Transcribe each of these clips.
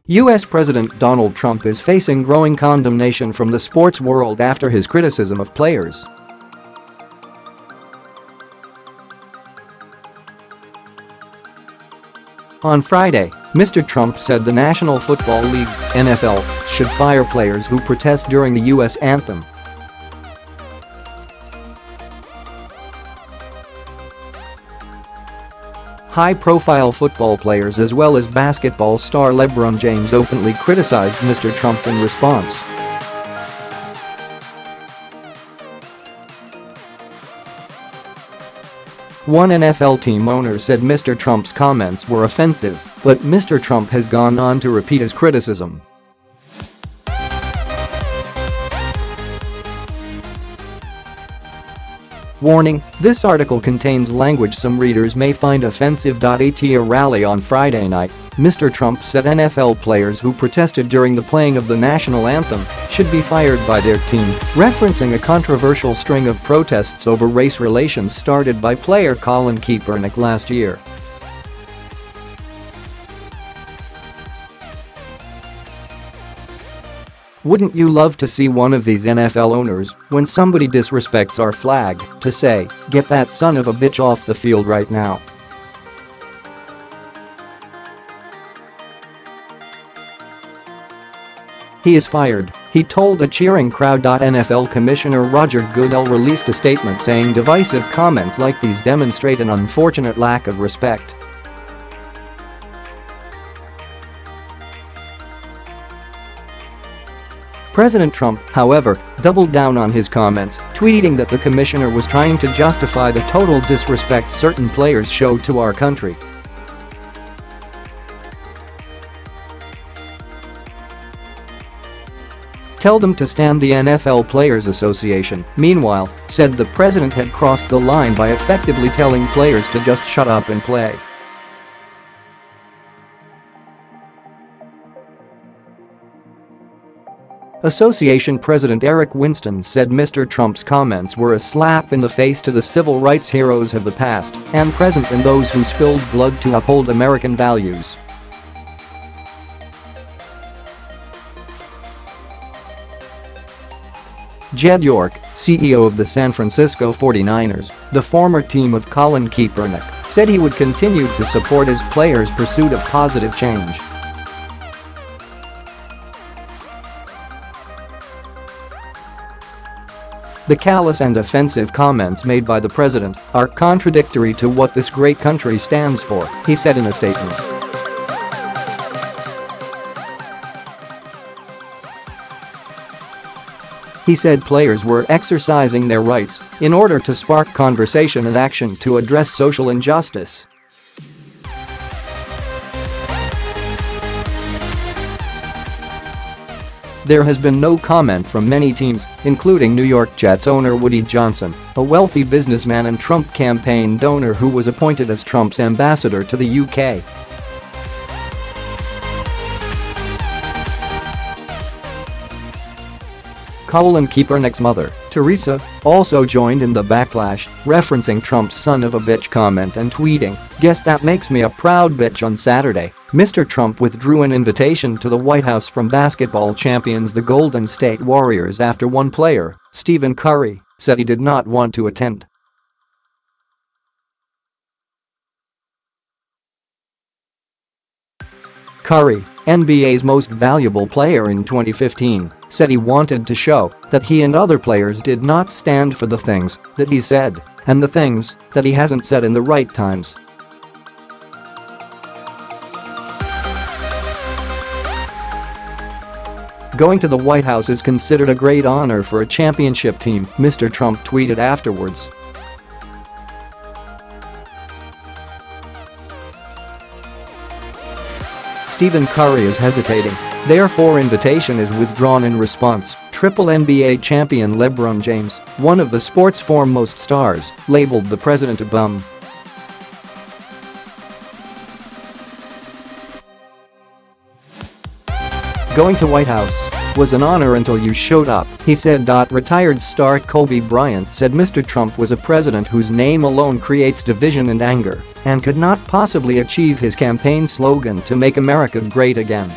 U.S. President Donald Trump is facing growing condemnation from the sports world after his criticism of players. On Friday, Mr. Trump said the National Football League (NFL) should fire players who protest during the U.S. anthem. High-profile football players as well as basketball star LeBron James openly criticized Mr. Trump in response. One NFL team owner said Mr. Trump's comments were offensive, but Mr. Trump has gone on to repeat his criticism. Warning: this article contains language some readers may find offensive.At a rally on Friday night, Mr. Trump said NFL players who protested during the playing of the national anthem should be fired by their team, referencing a controversial string of protests over race relations started by player Colin Kaepernick last year. Wouldn't you love to see one of these NFL owners, when somebody disrespects our flag, to say, "Get that son of a bitch off the field right now"? He is fired, he told a cheering crowd.NFL. Commissioner Roger Goodell released a statement saying divisive comments like these demonstrate an unfortunate lack of respect. President Trump, however, doubled down on his comments, tweeting that the commissioner was trying to justify the total disrespect certain players showed to our country. "Tell them to stand," the NFL Players Association, meanwhile, said the president had crossed the line by effectively telling players to just shut up and play. Association President Eric Winston said Mr. Trump's comments were a slap in the face to the civil rights heroes of the past and present and those who spilled blood to uphold American values. Jed York, CEO of the San Francisco 49ers, the former team of Colin Kaepernick, said he would continue to support his players' pursuit of positive change. "The callous and offensive comments made by the president are contradictory to what this great country stands for," he said in a statement. He said players were exercising their rights in order to spark conversation and action to address social injustice. There has been no comment from many teams, including New York Jets owner Woody Johnson, a wealthy businessman and Trump campaign donor who was appointed as Trump's ambassador to the UK. Colin Kaepernick's mother, Teresa, also joined in the backlash, referencing Trump's son of a bitch comment and tweeting, "Guess that makes me a proud bitch." On Saturday, Mr. Trump withdrew an invitation to the White House from basketball champions the Golden State Warriors after one player, Stephen Curry, said he did not want to attend. Curry, NBA's most valuable player in 2015, said he wanted to show that he and other players did not stand for the things that he said and the things that he hasn't said in the right times. "Going to the White House is considered a great honor for a championship team," Mr. Trump tweeted afterwards. Stephen Curry is hesitating, therefore invitation is withdrawn in response. Triple NBA champion LeBron James, one of the sport's foremost stars, labeled the president a bum. "Going to White House was an honor until you showed up," he said. Retired star Kobe Bryant said Mr. Trump was a president whose name alone creates division and anger and could not possibly achieve his campaign slogan to make America great again.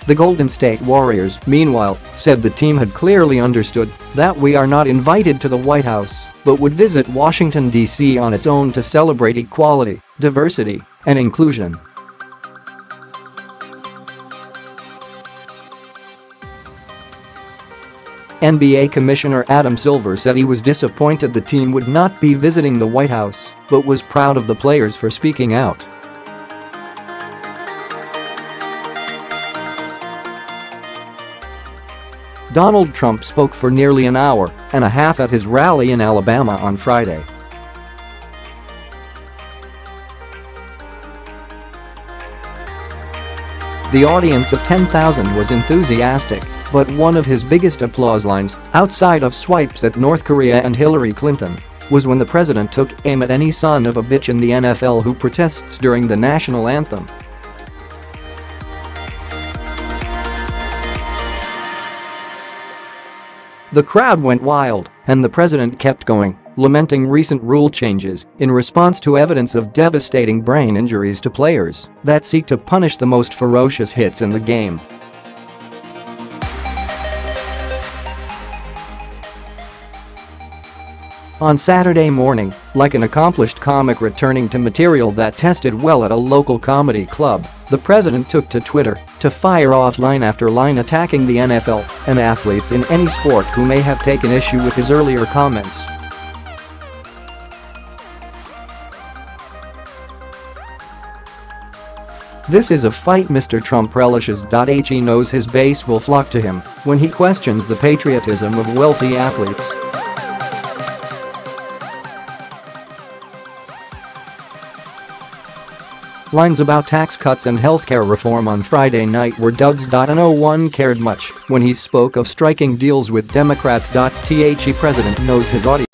The Golden State Warriors, meanwhile, said the team had clearly understood that we are not invited to the White House, but would visit Washington, D.C. on its own to celebrate equality, diversity, and inclusion. NBA Commissioner Adam Silver said he was disappointed the team would not be visiting the White House, but was proud of the players for speaking out. Donald Trump spoke for nearly an hour and a half at his rally in Alabama on Friday. The audience of 10,000 was enthusiastic, but one of his biggest applause lines, outside of swipes at North Korea and Hillary Clinton, was when the president took aim at any son of a bitch in the NFL who protests during the national anthem. The crowd went wild, and the president kept going, lamenting recent rule changes in response to evidence of devastating brain injuries to players that seek to punish the most ferocious hits in the game. On Saturday morning, like an accomplished comic returning to material that tested well at a local comedy club, the president took to Twitter to fire off line after line attacking the NFL and athletes in any sport who may have taken issue with his earlier comments. This is a fight Mr. Trump relishes.He knows his base will flock to him when he questions the patriotism of wealthy athletes. Lines about tax cuts and healthcare reform on Friday night were Doug's.No one cared much when he spoke of striking deals with Democrats.The president knows his audience.